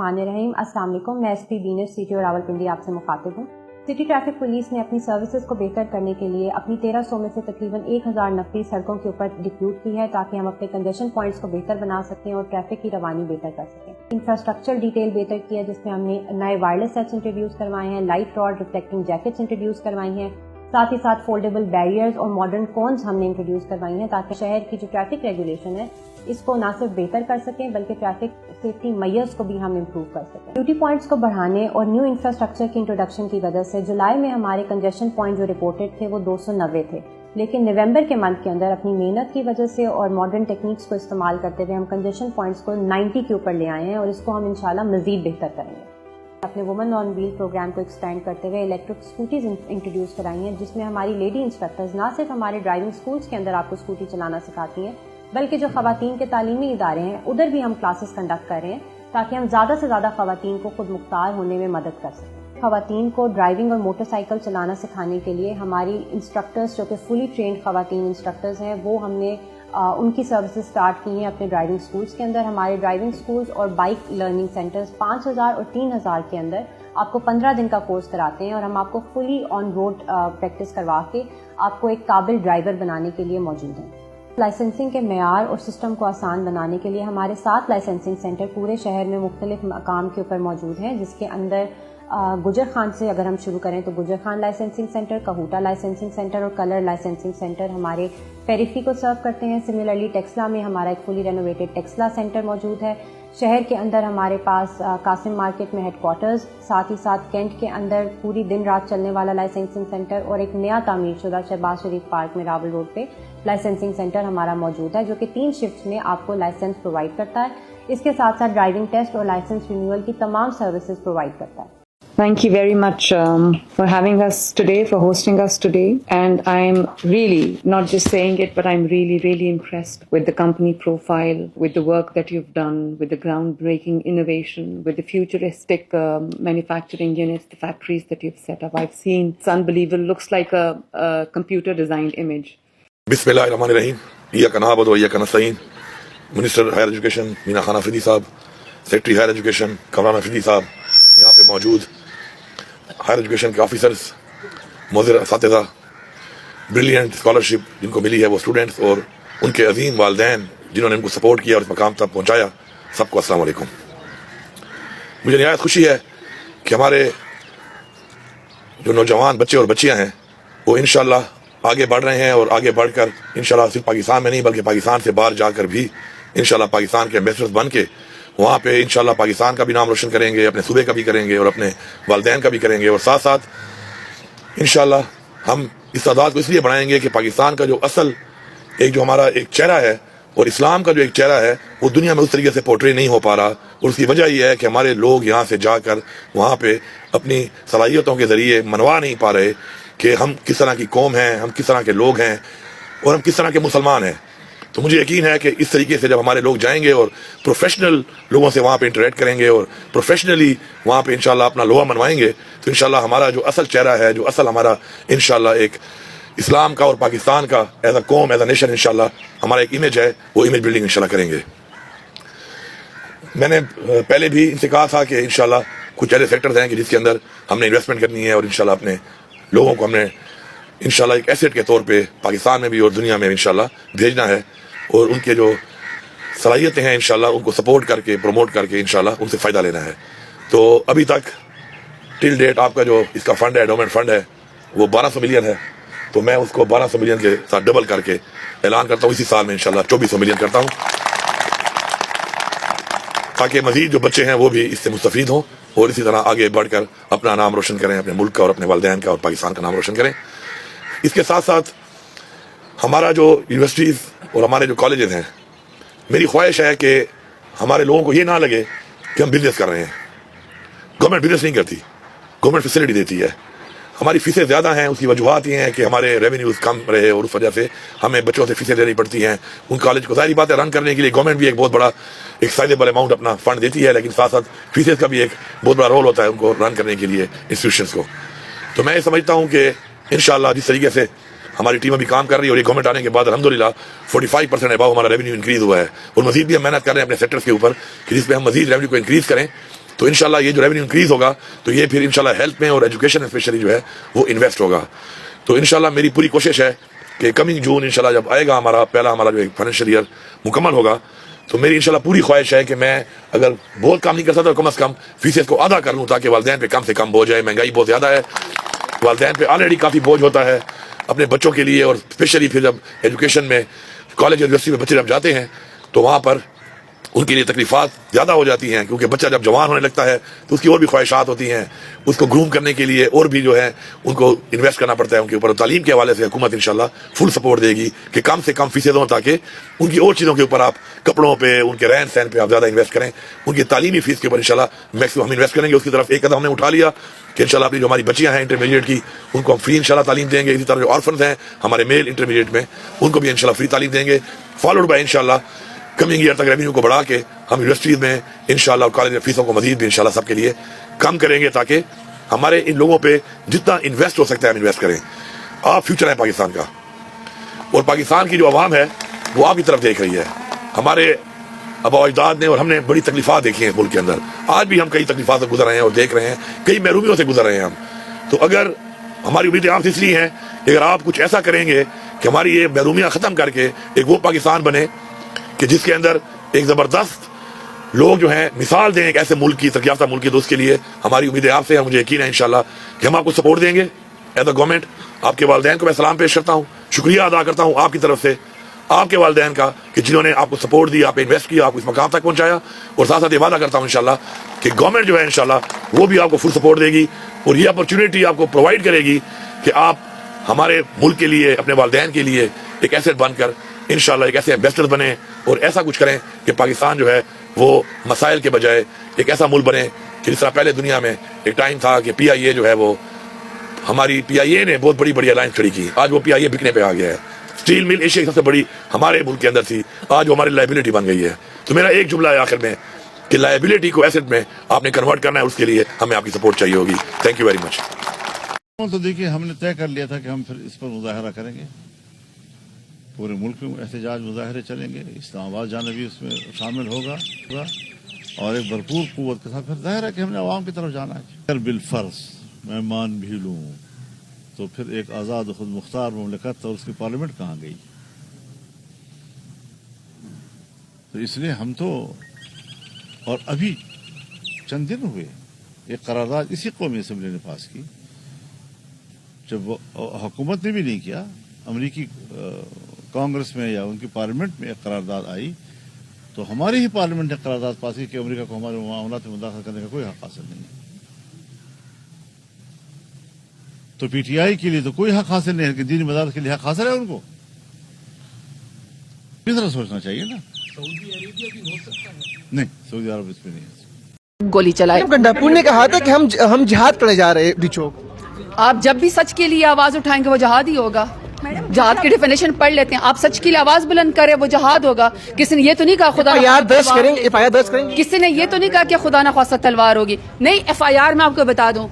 बिस्मिल्लाहिर्रहमानिर्रहीम। अस्सलाम वालेकुम। मैं एसपी बीनर सिटी और रावलपिंडी आपसे मुखातिब हूँ। सिटी ट्रैफिक पुलिस ने अपनी सर्विसेज को बेहतर करने के लिए अपनी 1300 में से तकरीबन 1000 नफरी सड़कों के ऊपर डिप्यूट की है ताकि हम अपने कंजेशन पॉइंट्स को बेहतर बना सकें और ट्रैफिक की रवानी बेहतर कर सकें। इंफ्रास्ट्रक्चर डिटेल बेहतर की है जिसमें हमने नए वायरलेस सेट्स इंट्रोड्यूस करवाए हैं, light rod reflecting jackets introduce करवाई हैं, साथ ही साथ फोल्डेबल बैरियर्स और मॉडर्न कोन्स हमने इंट्रोड्यूस करवाई हैं ताकि शहर की जो ट्रैफिक रेगुलेशन है इसको ना सिर्फ बेहतर कर सकें बल्कि ट्रैफिक सेफ्टी मेजर्स को भी हम इम्प्रूव कर सकें। ड्यूटी पॉइंट्स को बढ़ाने और न्यू इंफ्रास्ट्रक्चर की इंट्रोडक्शन की वजह से जुलाई में हमारे कंजेशन पॉइंट जो रिपोर्टेड थे वो 290 थे, लेकिन नवंबर के मंथ के अंदर अपनी मेहनत की वजह से और मॉडर्न टेक्निक्स को इस्तेमाल करते हुए हम कंजेशन पॉइंट्स को 90 के ऊपर ले आए हैं और इसको हम इंशाल्लाह मजीद बेहतर करेंगे। अपने वुमेन ऑन व्हील प्रोग्राम को एक्सटेंड करते हुए इलेक्ट्रिक स्कूटीज इंट्रोड्यूस कराई हैं जिसमें हमारी लेडी इंस्ट्रक्टर्स ना सिर्फ हमारे ड्राइविंग स्कूल्स के अंदर आपको स्कूटी चलाना सिखाती हैं बल्कि जो खवातीन के तालीमी इदारे हैं उधर भी हम क्लासेस कंडक्ट कर रहे हैं ताकि हम ज़्यादा से ज़्यादा खवातीन को खुद मुख्तार होने में मदद कर सकें। खवातीन को ड्राइविंग और मोटरसाइकिल चलाना सिखाने के लिए हमारी इंस्ट्रक्टर्स जो कि फुली ट्रेंड खवातीन इंस्ट्रक्टर्स हैं वो हमने उनकी सर्विसेज स्टार्ट की हैं अपने ड्राइविंग स्कूल्स के अंदर। हमारे ड्राइविंग स्कूल्स और बाइक लर्निंग सेंटर्स 5000 और 3000 के अंदर आपको 15 दिन का कोर्स कराते हैं और हम आपको फुली ऑन रोड प्रैक्टिस करवा के आपको एक काबिल ड्राइवर बनाने के लिए मौजूद हैं। लाइसेंसिंग के मेयार और सिस्टम को आसान बनाने के लिए हमारे 7 लाइसेंसिंग सेंटर पूरे शहर में मुख्तलिफ मकाम के ऊपर मौजूद हैं जिसके अंदर गुजर खान से अगर हम शुरू करें तो गुजर Khan licensing centre, Kahuta licensing centre और कलर लाइसेंसिंग सेंटर हमारे पेरिफेरी को सर्व करते हैं। सिमिलरली टेक्सला में हमारा एक फुली रेनोवेटेड टेक्सला सेंटर मौजूद है। शहर के अंदर हमारे पास कासिम मार्केट में हेडक्वार्टर्स, साथ ही साथ कैंट के अंदर पूरी दिन रात चलने वाला लाइसेंसिंग सेंटर और एक नया तामीर शुदा शहबाज शरीफ पार्क में रावल रोड पे लाइसेंसिंग सेंटर हमारा मौजूद है जो कि 3 शिफ्ट्स में आपको लाइसेंस प्रोवाइड करता है। इसके साथ साथ ड्राइविंग टेस्ट और लाइसेंस रिन्यूअल की तमाम सर्विसेज प्रोवाइड करता है। Thank you very much for having us today, for hosting us today. And I'm really, not just saying it, but I'm really, really impressed with the company profile, with the work that you've done, with the groundbreaking innovation, with the futuristic manufacturing units, the factories that you've set up. I've seen, it's unbelievable, looks like a computer designed image. Bismillahirrahmanirrahim. Iyaka na'budu wa iyaka nasta'in. Minister Higher Education Meena Khan Afridi साहब, Secretary Higher Education Kamran Afridi साहब यहाँ पे मौजूद, higher education के officers, Moser असातिज़ा, brilliant scholarship जिनको मिली है वो students और उनके अजीम वालिदैन जिन्होंने उनको सपोर्ट किया और इस मकाम तक पहुँचाया, सबको अस्सलाम वालेकुम। मुझे निहायत खुशी है कि हमारे जो नौजवान बच्चे और बच्चियाँ हैं वो इंशाल्लाह आगे बढ़ रहे हैं और आगे बढ़कर इंशाल्लाह सिर्फ पाकिस्तान में नहीं बल्कि पाकिस्तान से बाहर जाकर भी इंशाल्लाह पाकिस्तान के एम्बेसडर्स बन के वहाँ पे इंशाल्लाह पाकिस्तान का भी नाम रोशन करेंगे, अपने सूबे का भी करेंगे और अपने वालिदैन का भी करेंगे। और साथ साथ इंशाल्लाह हम इस तादाद को इसलिए बढ़ाएंगे कि पाकिस्तान का जो असल एक जो हमारा एक चेहरा है और इस्लाम का जो एक चेहरा है वो दुनिया में उस तरीके से पोर्ट्रे नहीं हो पा रहा और उसकी वजह यह है कि हमारे लोग यहाँ से जाकर वहाँ पे अपनी सलाहियतों के ज़रिए मनवा नहीं पा रहे कि हम किस तरह की कौम हैं, हम किस तरह के लोग हैं और हम किस तरह के मुसलमान हैं। तो मुझे यकीन है कि इस तरीके से जब हमारे लोग जाएंगे और प्रोफेशनल लोगों से वहाँ पे इंटरेक्ट करेंगे और प्रोफेशनली वहाँ पे इंशाल्लाह अपना लोहा मनवाएंगे तो इंशाल्लाह हमारा जो असल चेहरा है, जो असल हमारा इंशाल्लाह एक इस्लाम का और पाकिस्तान का एज अ कौम, एज अ नेशन इंशाल्लाह हमारा एक इमेज है, वो इमेज बिल्डिंग इंशाल्लाह करेंगे। मैंने पहले भी इनसे कहा था कि इंशाल्लाह कुछ ऐसे सेक्टर्स हैं कि जिसके अंदर हमने इन्वेस्टमेंट करनी है और इंशाल्लाह अपने लोगों को हमने इंशाल्लाह एक एसेट के तौर पे पाकिस्तान में भी और दुनिया में इंशाल्लाह भेजना है और उनके जो सलाहियतें हैं इंशाल्लाह उनको सपोर्ट करके प्रमोट करके इंशाल्लाह उनसे फ़ायदा लेना है। तो अभी तक टिल डेट आपका जो इसका फंड है, एंडोमेंट फंड है, वो 1200 मिलियन है। तो मैं उसको 1200 मिलियन के साथ डबल करके ऐलान करता हूँ इसी साल में इंशाल्लाह 2400 मिलियन करता हूँ ताकि मज़ीद जो बच्चे हैं वो भी इससे मुस्तफ़ीद हों और इसी तरह आगे बढ़कर अपना नाम रोशन करें, अपने मुल्क का और अपने वालिदैन का और पाकिस्तान का नाम रोशन करें। इसके साथ साथ हमारा जो यूनिवर्सिटीज़ और हमारे जो कॉलेजेस हैं, मेरी ख्वाहिश है कि हमारे लोगों को ये ना लगे कि हम बिजनेस कर रहे हैं। गवर्नमेंट बिजनेस नहीं करती, गवर्नमेंट फैसिलिटी देती है। हमारी फीसें ज़्यादा हैं, उसकी वजूहत ये हैं कि हमारे रेवेन्यूज़ कम रहे और उस वजह से हमें बच्चों से फीसें देनी पड़ती हैं। उन कॉलेज को सारी बातें रन करने के लिए गवर्नमेंट भी एक बहुत बड़ा एक साइजेबल अमाउंट अपना फंड देती है, लेकिन साथ साथ फीसेस का भी एक बहुत बड़ा रोल होता है उनको रन करने के लिए इंस्टीट्यूशंस को। तो मैं समझता हूँ कि इंशाल्लाह जिस तरीके से हमारी टीम अभी काम कर रही है और ये गवर्नमेंट आने के बाद अल्हम्दुलिल्लाह 45% अबाव हमारा रेवेन्यू इंक्रीज़ हुआ है और मज़ीद भी हम मेहनत कर रहे हैं अपने सेक्टर्स के ऊपर कि जिसमें हम मज़ीद रेवेन्यू को इंक्रीज़ करें تو انشاءاللہ یہ جو ریونیو انکریز ہوگا تو یہ پھر انشاءاللہ ہیلتھ میں اور ایجوکیشن اسپیشلی جو ہے وہ انویسٹ ہوگا. تو انشاءاللہ میری پوری کوشش ہے کہ کمنگ جون انشاءاللہ جب آئے گا ہمارا جو فائنینشیل ایئر مکمل ہوگا تو میری انشاءاللہ پوری خواہش ہے کہ میں اگر بہت کام نہیں کر سکتا تو کم از کم فیسز کو آدھا کر لوں تاکہ والدین پہ کم سے کم بوجھ آئے. مہنگائی بہت زیادہ ہے, والدین پہ آلریڈی کافی بوجھ ہوتا ہے اپنے بچوں کے لیے, اور اسپیشلی پھر جب ایجوکیشن میں کالج یونیورسٹی میں بچے جب جاتے ہیں تو وہاں پر ان کے لیے تکلیفات زیادہ ہو جاتی ہیں, کیونکہ بچہ جب جوان ہونے لگتا ہے تو اس کی اور بھی خواہشات ہوتی ہیں, اس کو گروم کرنے کے لیے اور بھی جو ہے ان کو انویسٹ کرنا پڑتا ہے ان کے اوپر. تعلیم کے حوالے سے حکومت انشاءاللہ فل سپورٹ دے گی کہ کم سے کم فیسیں دوں تاکہ ان کی اور چیزوں کے اوپر آپ کپڑوں پہ, ان کے رہن سہن پہ آپ زیادہ انویسٹ کریں. ان کی تعلیمی فیس کے اوپر انشاءاللہ میکسیمم ہم انویسٹ کریں گے. اس کی طرف ایک قدم ہم نے اٹھا لیا کہ انشاءاللہ اپنی جو ہماری بچیاں ہیں انٹرمیڈیٹ کی ان کو ہم فری انشاءاللہ تعلیم دیں گے. اسی طرح جو آرفنز ہیں ہمارے میل انٹرمیڈیٹ میں ان کو بھی انشاءاللہ فری تعلیم دیں گے. فالوڈ بائی انشاءاللہ کمنگ ایئر تک ریونیو کو بڑھا کے ہم یونیورسٹیز میں انشاءاللہ اور کالج میں فیسوں کو مزید بھی انشاءاللہ سب کے لیے کم کریں گے تاکہ ہمارے ان لوگوں پہ جتنا انویسٹ ہو سکتا ہے ہم انویسٹ کریں. آپ فیوچر ہے پاکستان کا, اور پاکستان کی جو عوام ہے وہ آپ کی طرف دیکھ رہی ہے. ہمارے آباء و اجداد نے اور ہم نے بڑی تکلیفات دیکھی ہیں ملک کے اندر, آج بھی ہم کئی تکلیفات سے گزر رہے ہیں اور دیکھ رہے ہیں, کئی محرومیوں سے گزر رہے ہیں ہم. تو اگر ہماری امیدیں آپ سے اس لیے ہیں کہ اگر آپ کچھ ایسا کریں گے کہ ہماری یہ محرومیاں ختم کر کے ایک وہ پاکستان بنے کہ جس کے اندر ایک زبردست لوگ جو ہیں مثال دیں ایک ایسے ملک کی, ترقی یافتہ ملک کی, تو اس کے لیے ہماری امیدیں آپ سے ہیں. مجھے یقین ہے انشاءاللہ کہ ہم آپ کو سپورٹ دیں گے ایز اے گورنمنٹ. آپ کے والدین کو میں سلام پیش کرتا ہوں, شکریہ ادا کرتا ہوں آپ کی طرف سے آپ کے والدین کا کہ جنہوں نے آپ کو سپورٹ دی, آپ پہ انویسٹ کیا, آپ کو اس مقام تک پہنچایا. اور ساتھ ساتھ یہ وعدہ کرتا ہوں انشاءاللہ کہ گورنمنٹ جو ہے انشاءاللہ وہ بھی آپ کو فل سپورٹ دے گی اور یہ اپرچونیٹی آپ کو پرووائڈ کرے گی کہ آپ ہمارے ملک کے لیے, اپنے والدین کے لیے ایک ایسٹ بن کر انشاءاللہ ایک ایسے ایمبیسڈر بنے اور ایسا کچھ کریں کہ پاکستان جو ہے وہ مسائل کے بجائے ایک ایسا ملک بنے کہ جس طرح پہلے دنیا میں ایک ٹائم تھا کہ پی آئی اے جو ہے وہ ہماری پی آئی اے نے بہت بڑی بڑی الائنس کھڑی کی, آج وہ پی آئی اے بکنے پہ آ گیا ہے. اسٹیل مل ایشیا کی سب سے بڑی ہمارے ملک کے اندر تھی, آج وہ ہماری لائبلٹی بن گئی ہے. تو میرا ایک جملہ ہے آخر میں کہ لائبلٹی کو ایسٹ میں آپ نے کنورٹ کرنا ہے, اس کے لیے ہمیں آپ کی سپورٹ چاہیے ہوگی. Thank you very much. تو دیکھیے ہم نے طے کر لیا تھا کہ ہم پھر اس پر مظاہرہ کریں گے, پورے ملک میں احتجاج مظاہرے چلیں گے, اسلام آباد جانا بھی اس میں شامل ہوگا اور ایک بھرپور قوت کے ساتھ. پھر ظاہر ہے کہ ہم نے عوام کی طرف جانا ہے. بالفرض میں مان بھی لوں تو پھر ایک آزاد خود مختار مملکت اور اس کی پارلیمنٹ کہاں گئی؟ تو اس لیے ہم تو, اور ابھی چند دن ہوئے ایک قرارداد اسی قومی اسمبلی نے پاس کی, جب حکومت نے بھی نہیں کیا, امریکی کانگریس میں یا ان کی پارلیمنٹ میں ایک قرارداد آئی تو ہماری ہی پارلیمنٹ نے قرارداد پاس کی کہ امریکہ کو ہمارے معاملات میں مداخلت کرنے کا کوئی حق حاصل نہیں ہے. تو پی ٹی آئی کے لیے تو کوئی حق حاصل نہیں ہے کہ دینی مدارس کے لیے حق حاصل ہے ان کو. کس طرح سوچنا چاہیے نا. سعودی عربیہ بھی ہو سکتا ہے, نہیں سعودی عرب اس پہ نہیں ہے. گولی چلائے گنڈاپور نے کہا تھا کہ ہم جہاد کرنے جا رہے ہیں چوک. آپ جب بھی سچ کے لیے آواز اٹھائیں گے وہ جہاد ہی ہوگا. جہاد کی ڈیفینیشن پڑھ لیتے ہیں, آپ سچ کے لیے آواز بلند کریں وہ جہاد ہوگا. کسی نے یہ تو نہیں کہا خدا درج کریں گے, کسی نے یہ تو نہیں کہا کہ خدا نہ خواستہ تلوار ہوگی. نہیں, ایف آئی آر میں آپ کو بتا دوں,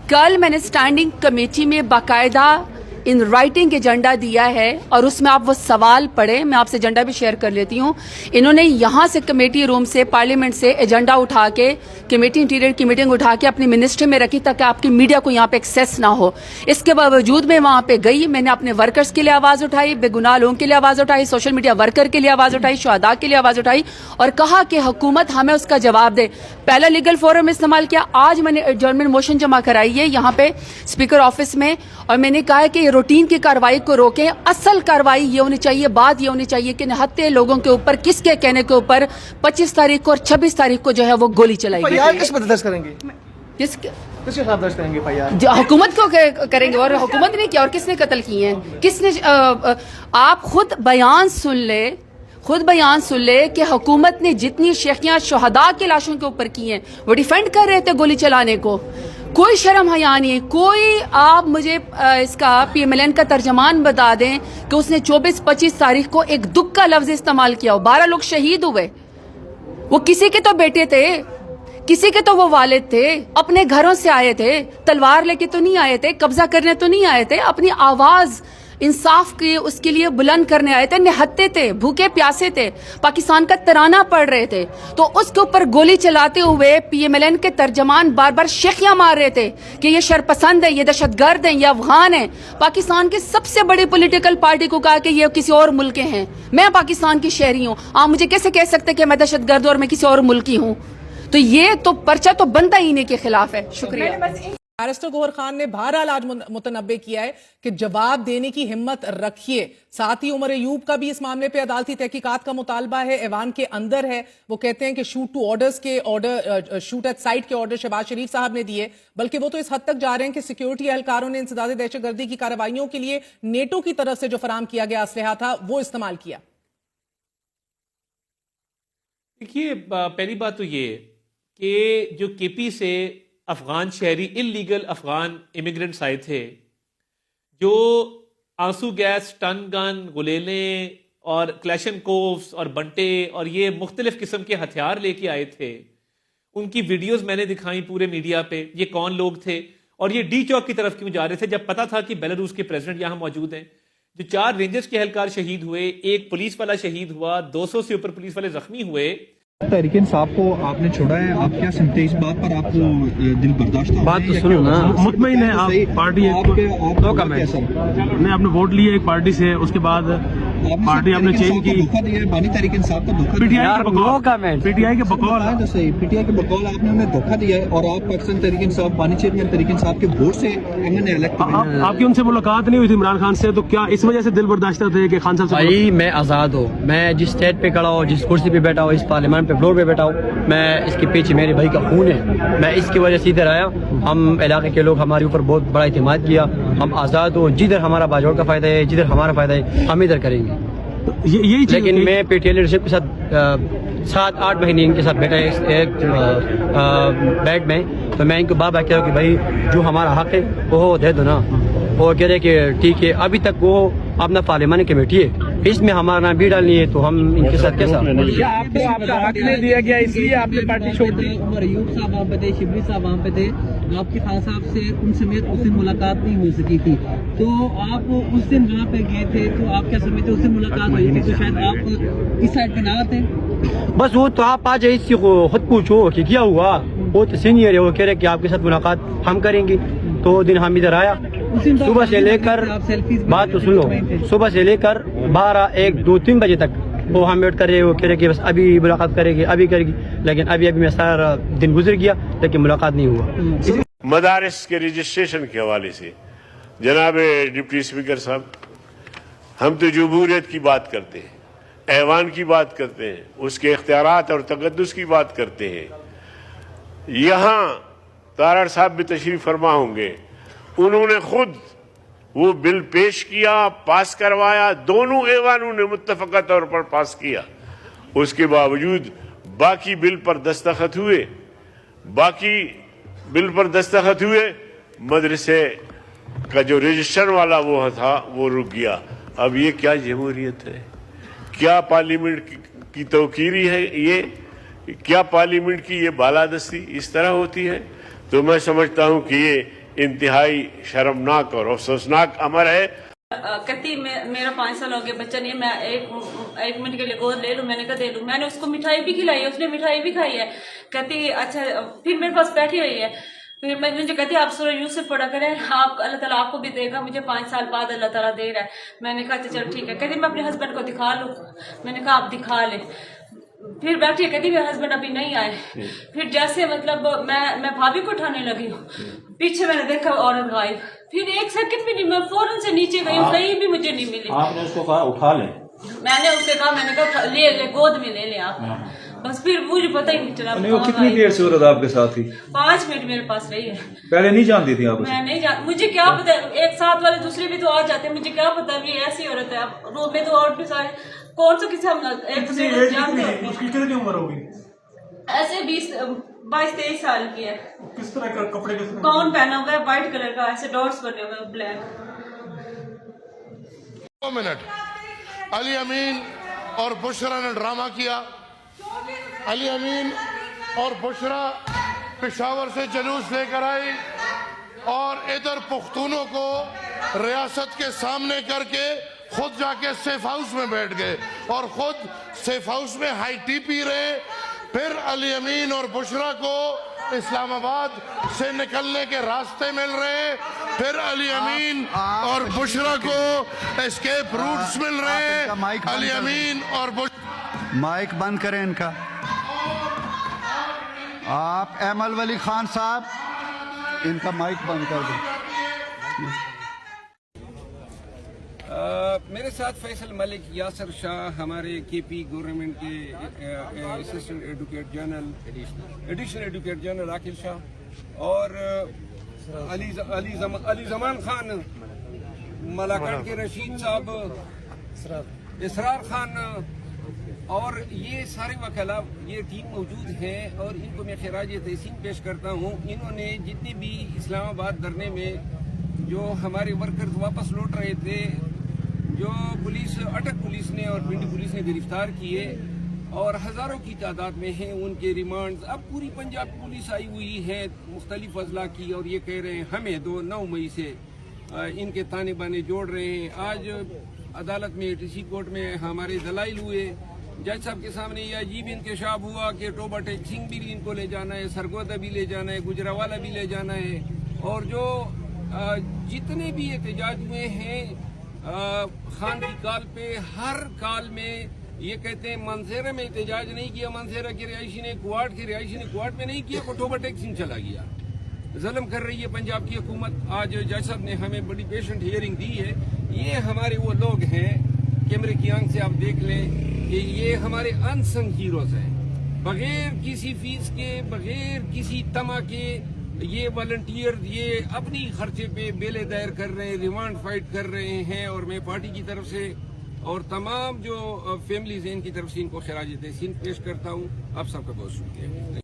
کل میں نے اسٹینڈنگ کمیٹی میں باقاعدہ ان رائٹنگ ایجنڈا دیا ہے اور اس میں آپ وہ سوال پڑھیں, میں آپ سے ایجنڈا بھی شیئر کر لیتی ہوں. انہوں نے یہاں سے کمیٹی روم سے پارلیمنٹ سے ایجنڈا اٹھا کے کمیٹی انٹیریئر کی میٹنگ اٹھا کے اپنے منسٹری میں رکھی تاکہ آپ کی میڈیا کو یہاں پہ ایکسیس نہ ہو. اس کے باوجود میں وہاں پہ گئی, میں نے اپنے ورکرز کے لیے آواز اٹھائی, بے گناہ لوگوں کے لیے آواز اٹھائی, سوشل میڈیا ورکر کے لیے آواز اٹھائی, شہداء کے لیے آواز اٹھائی اور کہا کہ حکومت ہمیں اس کا جواب دے. پہلا لیگل فورم استعمال کیا, آج میں نے ایڈجرنمنٹ موشن جمع کرائی ہے یہاں پہ اسپیکر آفس میں, اور میں نے کہا ہے کہ یہ روٹین کی کارروائی کو روکیں. اصل کارروائی یہ ہونی چاہیے, بات یہ ہونی چاہیے کہ نہتے لوگوں کے اوپر کس کے کہنے کے اوپر 25 تاریخ کو اور 26 تاریخ کو جو ہے وہ گولی چلائی گئی. کس پر درج کریں گے, کس کے خلاف درج کریں گے؟ جو حکومت کو کریں گے, اور حکومت نے کیا اور کس نے قتل کیے ہیں, کس نے. آپ خود بیان سن لے کہ حکومت نے جتنی شیخیاں شہداء کی لاشوں کے اوپر کی ہیں وہ ڈیفینڈ کر رہے تھے گولی چلانے کو. کوئی شرم حیا نہیں ہے کوئی. آپ مجھے اس کا پی ایم ایل این کا ترجمان بتا دیں کہ اس نے 24-25 تاریخ کو ایک دکھ کا لفظ استعمال کیا ہو. 12 لوگ شہید ہوئے. وہ کسی کے تو بیٹے تھے, کسی کے تو وہ والد تھے, اپنے گھروں سے آئے تھے, تلوار لے کے تو نہیں آئے تھے, قبضہ کرنے تو نہیں آئے تھے, اپنی آواز इंसाफ के उसके लिए बुलंद करने आए थे, निहत्ते थे, भूखे प्यासे थे, पाकिस्तान का तराना पढ़ रहे थे, तो उसके ऊपर गोली चलाते हुए PMLN के तर्जमान बार बार शेखियां मार रहे थे कि ये शरपसंद है, ये दहशतगर्द हैं, ये अफगान हैं। पाकिस्तान की सबसे बड़ी पॉलिटिकल पार्टी को कहा कि ये किसी और मुल्क के हैं। मैं पाकिस्तान की शहरी हूँ, आप मुझे कैसे कह सकते कि मैं दहशतगर्द और मैं किसी और मुल्क की हूँ? तो ये तो पर्चा तो बनता ही नहीं के खिलाफ है। शुक्रिया। बैरिस्टर गौहर खान ने बहरहाल आज मुतनब्बे किया है कि जवाब देने की हिम्मत रखिए। साथ ही उमर अयूब का भी इस मामले पे अदालती तहकीकात का मुतालबा है, ऐवान के अंदर है। वो कहते हैं कि शूट टू ऑर्डर्स के ऑर्डर, शूट एट साइट के ऑर्डर शहबाज शरीफ साहब ने दिए, बल्कि वो तो इस हद तक जा रहे हैं कि सिक्योरिटी एहलकारों ने इंसदाद दहशतगर्दी की कार्रवाइयों के लिए नेटो की तरफ से जो फराम किया गया असलहा था वो इस्तेमाल किया। देखिए, पहली बात तो ये कि जो KP से अफगान शहरी इलीगल अफगान इमिग्रेंट्स आए थे, जो आंसू गैस, स्टन गन, गुलेलें और क्लैशनकोव्स और बंटे और ये मुख्तलिफ किस्म के हथियार लेके आए थे, उनकी वीडियोस मैंने दिखाई पूरे मीडिया पे। ये कौन लोग थे और ये डी चौक की तरफ क्यों जा रहे थे, जब पता था कि बेलारूस के प्रेसिडेंट यहाँ मौजूद हैं। जो 4 रेंजर्स के एहलकार शहीद हुए, 1 पुलिस वाला शहीद हुआ, 200 से ऊपर पुलिस वाले जख्मी हुए। तहरीक इंसाफ को आपने छोड़ा है, आप क्या समझते हैं इस बात पर? आपको दिल बर्दाश्त बात तो सुनो ना, मुतमईन है आप पार्टी ने आपने वोट लिए एक पार्टी से, उसके बाद पार्टी आपने चेंज की, धोखा दिया, बानी तहरीक इंसाफ का धोखा PTI के बकौल आपने उन्हें धोखा दिया है और आप पाकिस्तान तहरीक इंसाफ बानी चेयरमैन तहरीक इंसाफ के वोट से एमएनए इलेक्ट। आपकी उनसे मुलाकात नहीं हुई थी इमरान खान से, तो क्या इस वजह से दिल बर्दाश्त थे कि खान साहब से? भाई मैं आज़ाद हूँ, मैं जिस स्टेज पे खड़ा हूँ, जिस कुर्सी पे बैठा हूँ, इस पार्लियामेंट पे फ्लोर पे बैठा हूँ, मैं इसके पीछे मेरे भाई का खून है, मैं इसकी वजह से इधर आया। हम इलाके के लोग हमारे ऊपर बहुत बड़ा इत्मीनान किया, हम आज़ाद हो, जिधर हमारा बाजोड़ का फायदा है, जिधर हमारा फायदा है, हम इधर करेंगे। यही लेकिन मैं PTI लीडरशिप के साथ 7-8 महीने इनके साथ बैठा है एक बेड में, तो मैं इनको बार बार कह रहा हूँ कि भाई जो हमारा हक है वो दे दो ना। वो कह रहे कि ठीक है, अभी तक वो अपना पार्लियामानी कमेटी है, इसमें हमारा नाम भी डालनी है, तो हम इनके साथ कैसा? आपको आपका हक नहीं दिया गया इसलिए आपने पार्टी छोड़ दी? उमर अयूब साहब वहाँ पे थे, शिबली साहब वहाँ पे थे, आपके खान साहब से उन समेत उस दिन मुलाकात नहीं हो सकी थी, तो आप उस दिन वहाँ पे गए थे, तो आप क्या समझते उस दिन मुलाकात हुई थी, तो शायद आप इस साइड पे ना आते? बस वो तो आप आ जाए, इससे खुद पूछो कि क्या हुआ। वो तो सीनियर है, वो कह रहे कि आपके साथ मुलाकात हम करेंगे, तो दिन हम इधर आया। सुबह से लेकर, बात तो सुन लो, सुबह से लेकर 12, 1, 2, 3 बजे तक वो हम वेट कर रहे, वो कह रहे कि बस अभी मुलाकात करेंगे, अभी करेगी, लेकिन अभी मैं सारा दिन गुजर गया लेकिन मुलाकात नहीं हुआ। मदारिस के रजिस्ट्रेशन के हवाले से जनाब डिप्टी स्पीकर साहब, हम तो जमहूरियत की बात करते हैं, ऐवान की बात करते हैं, उसके इख्तियारात और तकद्दुस की बात करते हैं। यहाँ तारड़ साहब भी तशरीफ फरमा होंगे, उन्होंने खुद वो बिल पेश किया, पास करवाया, दोनों ऐवानों ने मुत्तफ़क़ा तौर पर पास किया। उसके बावजूद बाकी बिल पर दस्तखत हुए, मदरसे का जो रजिस्टर वाला वो था वो रुक गया। अब ये क्या जमहूरियत है? क्या पार्लियामेंट की तौकीरी है? ये क्या पार्लियामेंट की ये बालादस्ती इस तरह होती है? तो मैं समझता हूं कि ये इंतहाई शर्मनाक और अफसोसनाक अमर है। कहती मेरा 5 साल हो गया, बच्चा नहीं है, मैं एक मिनट के लिए गोद ले लूं, मैंने कहा दे लूं। मैंने उसको मिठाई भी खिलाई है, उसने मिठाई भी खाई है। कहती अच्छा, फिर मेरे पास बैठी हुई है, फिर मैं मुझे कहती आप सूरह यूसुफ पढ़ा करें, आप अल्लाह ताला आपको भी देगा, मुझे 5 साल बाद अल्लाह ताला दे रहा है। मैंने कहा चल ठीक है। कहती मैं अपने हस्बैंड को दिखा लूं, मैंने कहा आप दिखा ले। फिर बैठी, कहती मेरे हस्बैंड अभी नहीं आए। फिर जैसे मतलब मैं भाभी को उठाने लगी हूँ, पीछे मैंने देखा औरत गायब। फिर 1 सेकंड भी नहीं, मैं फौरन से नीचे गई हूँ, कहीं भी मुझे नहीं मिली। आपने उसको कहा उठा ले? मैंने उससे कहा, मैंने कहा ले गोद में ले आप। बस फिर मुझे पता ही नहीं चला। वो कितनी देर से औरत आपके साथ थी? 5 मिनट मेरे पास रही है। पहले नहीं जानती थी आप? मैं नहीं जान, मुझे क्या पता, एक साथ वाले दूसरे भी तो आ जाते, मुझे क्या पता भी ऐसी औरत है। अब रूम में तो और भी सारे कौन सा किसी हम एक दूसरे को जानते हैं। उसकी कितनी उम्र होगी? ऐसे 22-23 साल की है। किस तरह का कपड़े, गाउन पहना हुआ है व्हाइट कलर का, ऐसे डॉट्स बने हुए हैं ब्लैक। 2 मिनट, अली अमीन और बुशरा ने ड्रामा किया। अली अमीन और बुशरा पेशावर से जुलूस लेकर आई और इधर पुख्तूनों को ریاست کے سامنے کر کے خود جا کے سیف ہاؤس میں بیٹھ گئے اور خود سیف ہاؤس میں ہائی ٹی پی رہے. پھر علی امین اور بشرا کو اسلام آباد سے نکلنے کے راستے مل رہے ہیں. پھر علی امین اور بشرا کو اسکیپ روٹس مل رہے ہیں. علی امین اور مائک بند کریں ان کا. آپ ایمل ولی خان صاحب ان کا مائک بند کر دیں. میرے ساتھ فیصل ملک، یاسر شاہ، ہمارے کے پی گورنمنٹ کے assistant advocate general, additional advocate general Aqil Shah, اور علی زمان خان، ملاکنڈ کے رشید صاحب، اسرار خان، اور یہ سارے وکلاء، یہ ٹیم موجود ہیں اور ان کو میں خراج تحسین پیش کرتا ہوں. انہوں نے جتنے بھی اسلام آباد دھرنے میں جو ہمارے ورکرز واپس لوٹ رہے تھے، جو پولیس، اٹک پولیس نے اور پنڈی پولیس نے گرفتار کیے اور ہزاروں کی تعداد میں ہیں ان کے ریمانڈز. اب پوری پنجاب پولیس آئی ہوئی ہے مختلف اضلاع کی اور یہ کہہ رہے ہیں ہمیں 9 مئی سے ان کے تانے بانے جوڑ رہے ہیں. آج عدالت میں ٹی سی کورٹ میں ہمارے دلائل ہوئے. جج صاحب کے سامنے یہ عجیب انکشاف ہوا کہ ٹوبا ٹیک سنگھ بھی ان کو لے جانا ہے، سرگودا بھی لے جانا ہے، گجراوالا بھی لے جانا ہے، اور جو جتنے بھی احتجاج ہوئے ہیں خان کی کال پہ، ہر کال میں یہ کہتے ہیں منصیرہ میں احتجاج نہیں کیا، منصیرہ کے رہائشی نے، کوارٹ کے رہائشی نے کوارٹ میں نہیں کیا، ٹوبا ٹیک سنگھ چلا گیا. ظلم کر رہی ہے پنجاب کی حکومت. آج جج صاحب نے ہمیں بڑی پیشنٹ ہیئرنگ دی ہے. یہ ہمارے وہ لوگ ہیں، کیمرے کی آنکھ سے آپ دیکھ لیں کہ یہ ہمارے انسنگ ہیروز ہیں. بغیر کسی فیس کے، بغیر کسی تما کے یہ والنٹیئر یہ اپنی خرچے پہ بیلے دائر کر رہے ہیں، ریمانڈ فائٹ کر رہے ہیں. اور میں پارٹی کی طرف سے اور تمام جو فیملیز ہیں ان کی طرف سے ان کو خراج تحسین پیش کرتا ہوں. آپ سب کا بہت شکریہ.